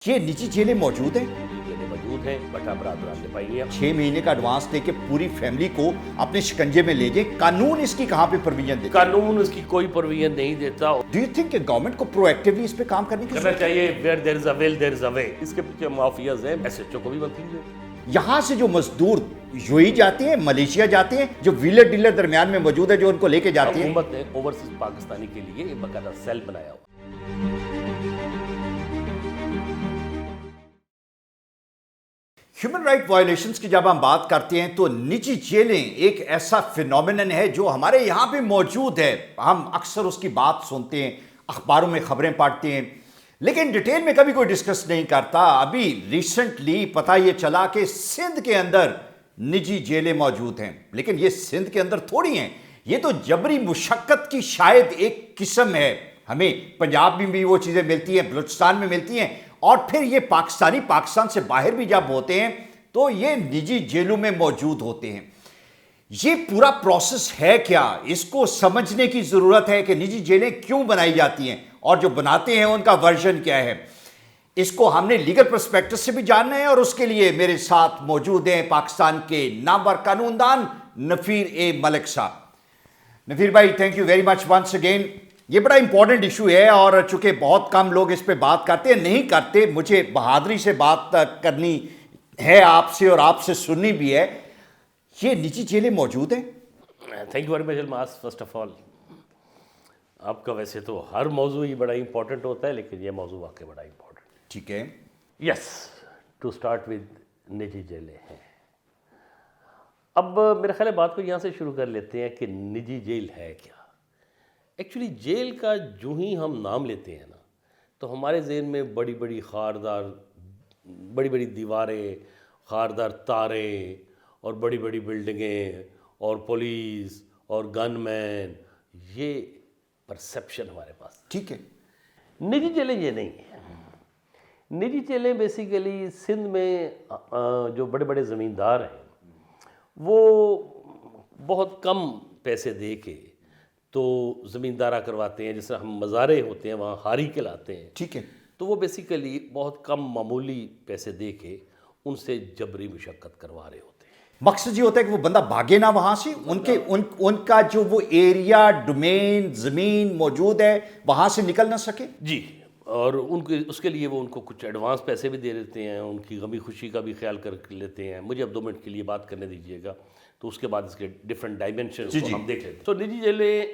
یہ نجی جیلیں موجود ہیں؟ جیلیں موجود ہیں، بٹا برادران نے پائی ہیں۔ 6 مہینے کا ایڈوانس دے کے پوری فیملی کو اپنے شکنجے میں لے جائے، قانون اس کی کہاں پہ پرویژن دیتا ہے؟ قانون اس کی کوئی پرویژن نہیں دیتا۔ ڈو یو تھنک کہ گورنمنٹ کو پرو ایکٹیولی اس پہ کام کرنے کی کرنا چاہیے، ویئر دیر از اے ول دیر از اے وے۔ اس کے پیچھے مافیاز ہیں، ایس ایچ او کو بھی مت لیجیے۔ یہاں سے جو مزدور یوئی جاتے ہیں، ملیشیا جاتے ہیں، جو ویلر ڈیلر درمیان میں موجود ہے جو ان کو لے کے جاتے ہیں، حکومت نے اوورسیز پاکستانی کے لیے ایک باقاعدہ سیل بنایا ہوا۔ ہیومن رائٹ وائلیشنز کی جب ہم بات کرتے ہیں تو نجی جیلیں ایک ایسا فینومینن ہے جو ہمارے یہاں بھی موجود ہے۔ ہم اکثر اس کی بات سنتے ہیں، اخباروں میں خبریں پڑھتے ہیں، لیکن ڈیٹیل میں کبھی کوئی ڈسکس نہیں کرتا۔ ابھی ریسنٹلی پتہ یہ چلا کہ سندھ کے اندر نجی جیلیں موجود ہیں، لیکن یہ سندھ کے اندر تھوڑی ہیں، یہ تو جبری مشقت کی شاید ایک قسم ہے۔ ہمیں پنجاب میں بھی وہ چیزیں ملتی ہیں، بلوچستان میں ملتی ہیں، اور پھر یہ پاکستان سے باہر بھی جب ہوتے ہیں تو یہ نجی جیلوں میں موجود ہوتے ہیں۔ یہ پورا پروسیس ہے کیا؟ اس کو سمجھنے کی ضرورت ہے کہ نجی جیلیں کیوں بنائی جاتی ہیں، اور جو بناتے ہیں ان کا ورژن کیا ہے۔ اس کو ہم نے لیگل پرسپیکٹو سے بھی جاننا ہے، اور اس کے لیے میرے ساتھ موجود ہیں پاکستان کے نامور قانون دان نفیر اے ملک صاحب۔ نفیر بھائی، thank you very much once again. یہ بڑا امپورٹنٹ ایشو ہے، اور چونکہ بہت کم لوگ اس پہ بات کرتے ہیں، نہیں کرتے، مجھے بہادری سے بات کرنی ہے آپ سے، اور آپ سے سننی بھی ہے۔ یہ نجی جیلیں موجود ہیں؟ Thank you very much Almas. First of all, آپ کا ویسے تو ہر موضوع ہی بڑا امپورٹنٹ ہوتا ہے، لیکن یہ موضوع واقعی بڑا امپورٹنٹ۔ ٹھیک ہے، یس، ٹو اسٹارٹ ود نجی جیلیں ہیں۔ اب میرے خیال ہے بات کو یہاں سے شروع کر لیتے ہیں کہ نجی جیل ہے کیا۔ ایکچولی جیل کا جو ہی ہم نام لیتے ہیں نا، تو ہمارے ذہن میں بڑی بڑی دیواریں، خاردار تاریں، اور بڑی بڑی بلڈنگیں، اور پولیس، اور گن مین، یہ پرسیپشن ہمارے پاس۔ ٹھیک ہے۔ نجی جیلیں یہ نہیں ہیں۔ نجی جیلیں بیسیکلی سندھ میں جو بڑے بڑے زمیندار ہیں، وہ بہت کم پیسے دے کے تو زمیندارہ کرواتے ہیں۔ جس طرح ہم مزارے ہوتے ہیں وہاں ہاری کھلاتے ہیں، ٹھیک ہے، تو وہ بیسیکلی بہت کم معمولی پیسے دے کے ان سے جبری مشقت کروا رہے ہوتے ہیں۔ مقصد یہ ہوتا ہے کہ وہ بندہ بھاگے نہ وہاں سے، ان کا جو وہ ایریا، ڈومین، زمین موجود ہے، وہاں سے نکل نہ سکے۔ جی، اور اس کے لیے وہ ان کو کچھ ایڈوانس پیسے بھی دے دیتے ہیں، ان کی غمی خوشی کا بھی خیال کر لیتے ہیں۔ مجھے اب 2 منٹ کے لیے بات کرنے دیجیے گا، تو اس کے بعد اس کے ڈفرینٹ ڈائمینشنز کو ہم دیکھ لیتے ہیں۔ تو نجی جیلیں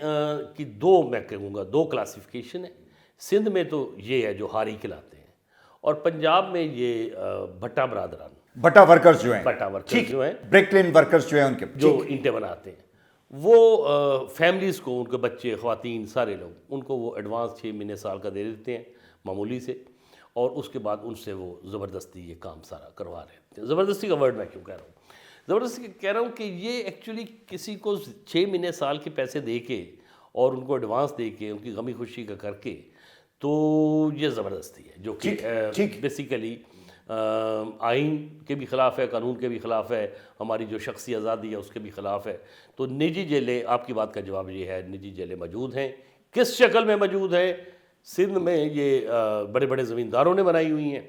کی میں کہوں گا 2 کلاسیفیکیشن ہے۔ سندھ میں تو یہ ہے جو ہاری کھلاتے ہیں، اور پنجاب میں یہ بٹا برادران، بٹا ورکرز جو ہیں، بٹا ورکرز جو ہیں، بریک لین ورکرز جو ہیں، ان کے جو اینٹیں بناتے ہیں، وہ فیملیز کو، ان کے بچے، خواتین، سارے لوگ، ان کو وہ ایڈوانس 6 مہینے سال کا دے دیتے ہیں معمولی سے، اور اس کے بعد ان سے وہ زبردستی یہ کام سارا کروا رہے ہوتے ہیں۔ زبردستی کا ورڈ میں کیوں کہہ رہا ہوں؟ زبردستی کہہ رہا ہوں کہ یہ ایکچولی کسی کو 6 مہینے سال کے پیسے دے کے اور ان کو ایڈوانس دے کے ان کی غمی خوشی کا کر کے، تو یہ زبردستی ہے، جو کہ بیسیکلی آئین کے بھی خلاف ہے، قانون کے بھی خلاف ہے، ہماری جو شخصی آزادی ہے اس کے بھی خلاف ہے۔ تو نجی جیلیں، آپ کی بات کا جواب یہ ہے، نجی جیلیں موجود ہیں۔ کس شکل میں موجود ہیں؟ سندھ میں یہ بڑے بڑے زمینداروں نے بنائی ہوئی ہیں،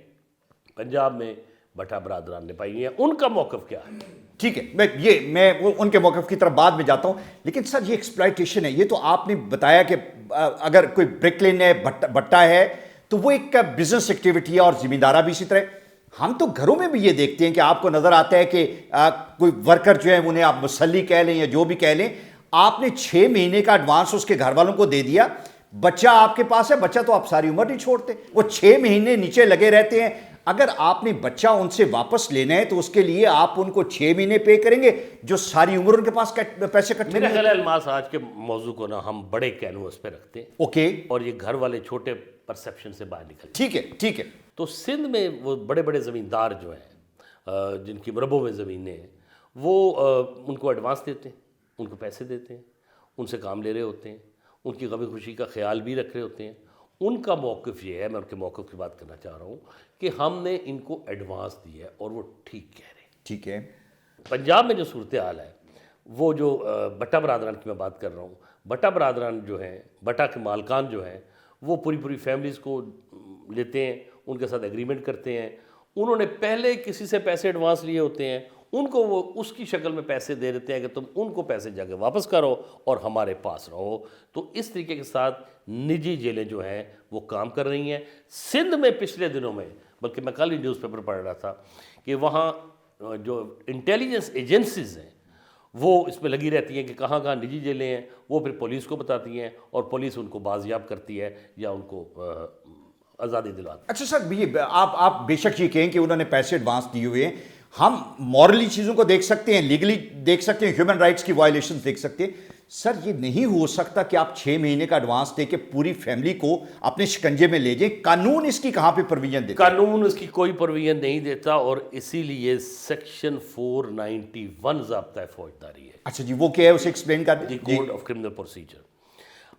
پنجاب میں بٹا برادران نے پائی ہوئی ہیں۔ ان کا موقف کیا ہے؟ ٹھیک ہے، میں ان کے موقف کی طرف بعد میں جاتا ہوں، لیکن سر یہ ایکسپلائٹیشن ہے۔ یہ تو آپ نے بتایا کہ اگر کوئی بریک لین ہے، بٹا ہے، تو وہ ایک بزنس ایکٹیویٹی ہے، اور زمیندارہ بھی اسی طرح۔ ہم تو گھروں میں بھی یہ دیکھتے ہیں کہ آپ کو نظر آتا ہے کہ کوئی ورکر جو ہے، انہیں آپ مسلی کہہ لیں یا جو بھی کہہ لیں، آپ نے 6 مہینے کا ایڈوانس اس کے گھر والوں کو دے دیا، بچہ آپ کے پاس ہے، بچہ تو آپ ساری عمر نہیں چھوڑتے، وہ 6 مہینے نیچے لگے رہتے ہیں۔ اگر آپ نے بچہ ان سے واپس لینا ہے تو اس کے لیے آپ ان کو 6 مہینے پے کریں گے، جو ساری عمر ان کے پاس پیسے کٹنے۔ میرا خیال ہے الماس، آج کے موضوع کو نا ہم بڑے کینوس پہ رکھتے ہیں، اوکے، اور یہ گھر والے چھوٹے پرسیپشن سے باہر نکل جائیں۔ ٹھیک ہے، ٹھیک ہے۔ تو سندھ میں وہ بڑے بڑے زمیندار جو ہیں، جن کی مربوں میں زمینیں ہیں، وہ ان کو ایڈوانس دیتے ہیں، ان کو پیسے دیتے ہیں، ان سے کام لے رہے ہوتے ہیں، ان کی غمی خوشی کا خیال بھی رکھ رہے ہوتے ہیں۔ ان کا موقف یہ ہے، میں ان کے موقف کی بات کرنا چاہ رہا ہوں، کہ ہم نے ان کو ایڈوانس دیا ہے، اور وہ ٹھیک کہہ رہے ہیں۔ ٹھیک ہے، پنجاب میں جو صورتحال ہے، وہ جو بٹا برادران کی میں بات کر رہا ہوں، بٹا برادران جو ہیں، بٹا کے مالکان جو ہیں، وہ پوری فیملیز کو لیتے ہیں، ان کے ساتھ ایگریمنٹ کرتے ہیں, انہوں نے پہلے کسی سے پیسے ایڈوانس لیے ہوتے ہیں, ان کو وہ اس کی شکل میں پیسے دے دیتے ہیں کہ تم ان کو پیسے جا کے واپس کرو اور ہمارے پاس رہو. تو اس طریقے کے ساتھ نجی جیلیں جو ہیں وہ کام کر رہی ہیں. سندھ میں پچھلے دنوں میں, بلکہ میں کل ہی نیوز پیپر پڑھ رہا تھا کہ وہاں جو انٹیلیجنس ایجنسیز ہیں وہ اس میں لگی رہتی ہیں کہ کہاں کہاں نجی جیلیں ہیں, وہ پھر پولیس کو بتاتی ہیں اور پولیس ان کو بازیاب کرتی ہے یا ان کو آزادی دلاتی ہے. اچھا سر, یہ آپ بے شک یہ کہیں کہ انہوں نے پیسے ایڈوانس دیے ہوئے ہیں, ہم مورلی چیزوں کو دیکھ سکتے ہیں, لیگلی دیکھ سکتے ہیں, ہیومن رائٹس کی وائلیشنز دیکھ سکتے ہیں. سر یہ نہیں ہو سکتا کہ آپ 6 مہینے کا ایڈوانس دے کے پوری فیملی کو اپنے شکنجے میں لے جائیں. قانون اس کی کہاں پہ پروویژن دیتا ہے؟ قانون اس کی کوئی پروویژن نہیں دیتا, اور اسی لیے سیکشن 491 ضابطۂ فوجداری ہے. اچھا جی, وہ کیا ہے, اسے ایکسپلین کر دیں. Code of criminal procedure.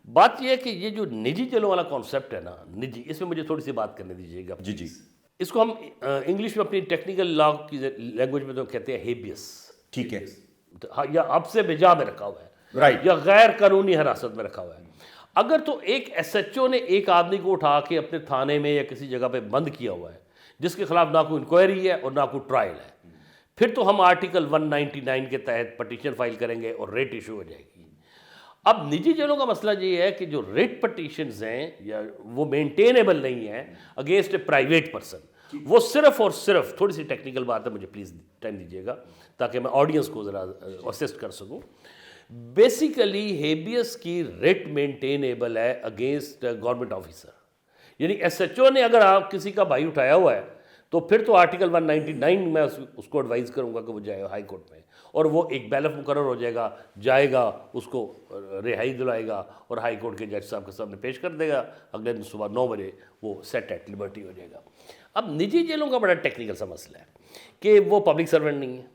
بات یہ ہے کہ یہ جو نجی جیلوں والا کانسیپٹ ہے نا, نجی, اس میں مجھے تھوڑی سی بات کرنے دیجیے گا. جی جی, اس کو ہم انگلش میں اپنی ٹیکنیکل لا کی لینگویج میں تو کہتے ہیں ہیبیس. ٹھیک ہے, یا اب سے بجا میں رکھا ہوا ہے, رائٹ, یا غیر قانونی حراست میں رکھا ہوا ہے. اگر تو ایک ایس ایچ او نے ایک آدمی کو اٹھا کے اپنے تھانے میں یا کسی جگہ پہ بند کیا ہوا ہے جس کے خلاف نہ کوئی انکوائری ہے اور نہ کوئی ٹرائل ہے, پھر تو ہم آرٹیکل 199 کے تحت پٹیشن فائل کریں گے اور ریٹ ایشو ہو جائے گی. اب نجی جیلوں کا مسئلہ یہ ہے کہ جو ریٹ پٹیشنز ہیں یا وہ مینٹینیبل نہیں ہیں اگینسٹ اے پرائیویٹ پرسن, وہ صرف اور صرف, تھوڑی سی ٹیکنیکل بات ہے, مجھے پلیز ٹائم دیجیے گا تاکہ میں آڈینس کو ذرا اسسٹ کر سکوں. بیسیکلی ہیبیس کی ریٹ مینٹینیبل ہے اگینسٹ گورنمنٹ آفیسر, یعنی ایس ایچ او نے اگر آپ کسی کا بھائی اٹھایا ہوا ہے تو پھر تو آرٹیکل 199 میں اس کو ایڈوائز کروں گا کہ وہ جائے ہائی کورٹ میں, اور وہ ایک بیلف مقرر ہو جائے گا, جائے گا, اس کو رہائی دلائے گا اور ہائی کورٹ کے جج صاحب کے سامنے پیش کر دے گا, اگلے دن صبح 9 بجے وہ سیٹ ایٹ لبرٹی ہو جائے گا. اب نجی جیلوں کا بڑا ٹیکنیکل سا مسئلہ ہے کہ وہ پبلک سرونٹ نہیں ہے.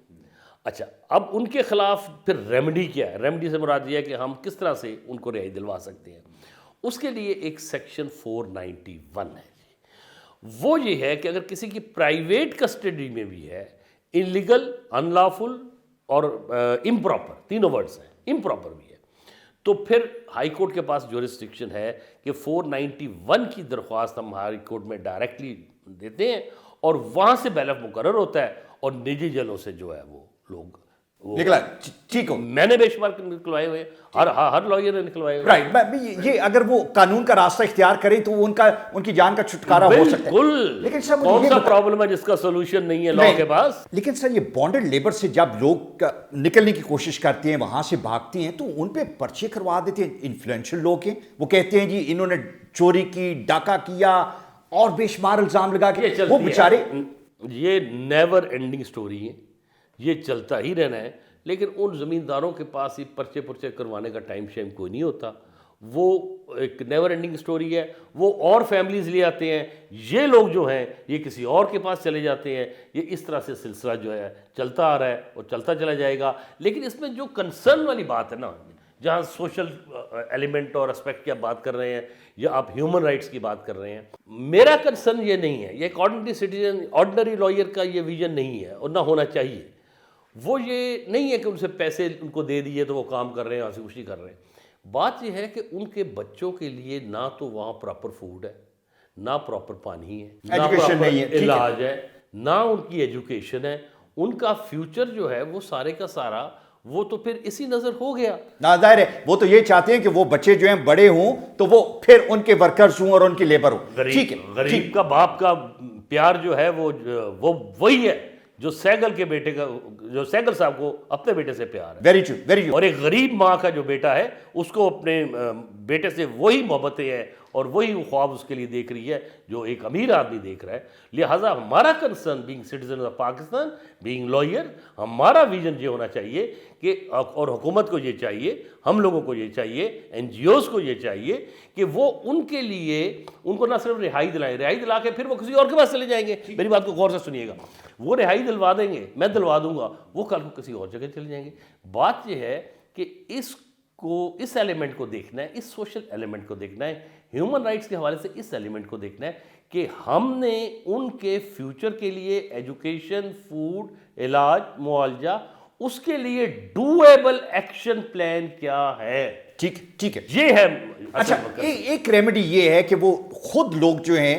اچھا, اب ان کے خلاف پھر ریمیڈی کیا ہے؟ ریمیڈی سے مراد یہ ہے کہ ہم کس طرح سے ان کو رہائی دلوا سکتے ہیں. اس کے لیے ایک سیکشن 491 ہے. وہ یہ ہے کہ اگر کسی کی پرائیویٹ کسٹڈی میں بھی ہے, انلیگل, ان لافل اور امپراپر, تینوں ورڈز ہیں, امپراپر بھی ہے, تو پھر ہائی کورٹ کے پاس جورسڈکشن ہے کہ 491 کی درخواست ہم ہائی کورٹ میں ڈائریکٹلی دیتے ہیں اور وہاں سے بیلف مقرر ہوتا ہے, اور نجی جیلوں سے جو ہے وہ لوگ نکلا. ٹھیک ہو, میں نے بے شمار نکلوائے ہوئے, ہر لائر نے نکلوائے ہوئے. رائٹ, یہ اگر وہ قانون کا راستہ اختیار کریں تو ان کی جان کا چھٹکارا ہو سکتا ہے. بالکل, لیکن سر کون سا پرابلم ہے جس کا سولوشن نہیں ہے لا کے پاس؟ لیکن سر یہ بانڈڈ لیبر سے جب لوگ نکلنے کی کوشش کرتے ہیں, وہاں سے بھاگتے ہیں, تو ان پہ پرچے کروا دیتے ہیں. انفلوئنشل لوگ ہیں, وہ کہتے ہیں جی انہوں نے چوری کی, ڈاکہ کیا, اور بے شمار الزام لگا کے وہ بیچارے. یہ نیور اینڈنگ سٹوری ہے, یہ چلتا ہی رہنا ہے. لیکن ان زمینداروں کے پاس یہ پرچے کروانے کا ٹائم شیم کوئی نہیں ہوتا. وہ ایک نیور اینڈنگ سٹوری ہے. وہ اور فیملیز لے آتے ہیں, یہ لوگ جو ہیں یہ کسی اور کے پاس چلے جاتے ہیں. یہ اس طرح سے سلسلہ جو ہے چلتا آ رہا ہے اور چلتا چلا جائے گا. لیکن اس میں جو کنسرن والی بات ہے نا, جہاں سوشل ایلیمنٹ اور اسپیکٹ کی آپ بات کر رہے ہیں یا آپ ہیومن رائٹس کی بات کر رہے ہیں, میرا کنسرن یہ نہیں ہے, یہ ایک آرڈنری سٹیزن, آرڈنری لائر کا یہ ویژن نہیں ہے اور نہ ہونا چاہیے. وہ یہ نہیں ہے کہ ان سے پیسے ان کو دے دیے تو وہ کام کر رہے ہیں, ہنسی خوشی کر رہے ہیں. بات یہ ہے کہ ان کے بچوں کے لیے نہ تو وہاں پراپر فوڈ ہے, نہ پراپر پانی ہے, نہ پراپر علاج ہے, نہ ان کی ایجوکیشن ہے. ان کا فیوچر جو ہے وہ سارے کا سارا وہ تو پھر اسی نظر ہو گیا. ظاہر ہے وہ تو یہ چاہتے ہیں کہ وہ بچے جو ہیں بڑے ہوں تو وہ پھر ان کے ورکرز ہوں اور ان کی لیبر ہوں. ٹھیک ہے, غریب کا باپ کا پیار جو ہے وہ وہی ہے جو سہگل کے بیٹے کا, جو سہگل صاحب کو اپنے بیٹے سے پیار ہے. Very true, very true. اور ایک غریب ماں کا جو بیٹا ہے اس کو اپنے بیٹے سے وہی محبتیں ہیں اور وہی خواب اس کے لیے دیکھ رہی ہے جو ایک امیر آدمی دیکھ رہا ہے. لہٰذا ہمارا concern being citizen of Pakistan, being lawyer, ہمارا ویژن یہ ہونا چاہیے کہ, اور حکومت کو یہ چاہیے, ہم لوگوں کو یہ چاہیے, این جی اوز کو یہ چاہیے کہ وہ ان کے لیے ان کو نہ صرف رہائی دلائیں, رہائی دلا کے پھر وہ کسی اور کے پاس چلے جائیں گے. میری بات کو غور سے سنیے گا, وہ رہائی دلوا دیں گے, میں دلوا دوں گا, وہ کل کو کسی اور جگہ چلے جائیں گے. بات یہ ہے کہ اس ایلیمنٹ کو دیکھنا ہے, اس سوشل ایلیمنٹ کو دیکھنا ہے, ہیومن رائٹس کے حوالے سے اس ایلیمنٹ کو دیکھنا ہے کہ ہم نے ان کے فیوچر کے لیے ایجوکیشن, فوڈ, علاج, معالجہ, اس کے لیے ڈویبل ایکشن پلان کیا ہے. ٹھیک ہے, یہ ہے. اچھا, ایک ریمیڈی یہ ہے کہ وہ خود لوگ جو ہیں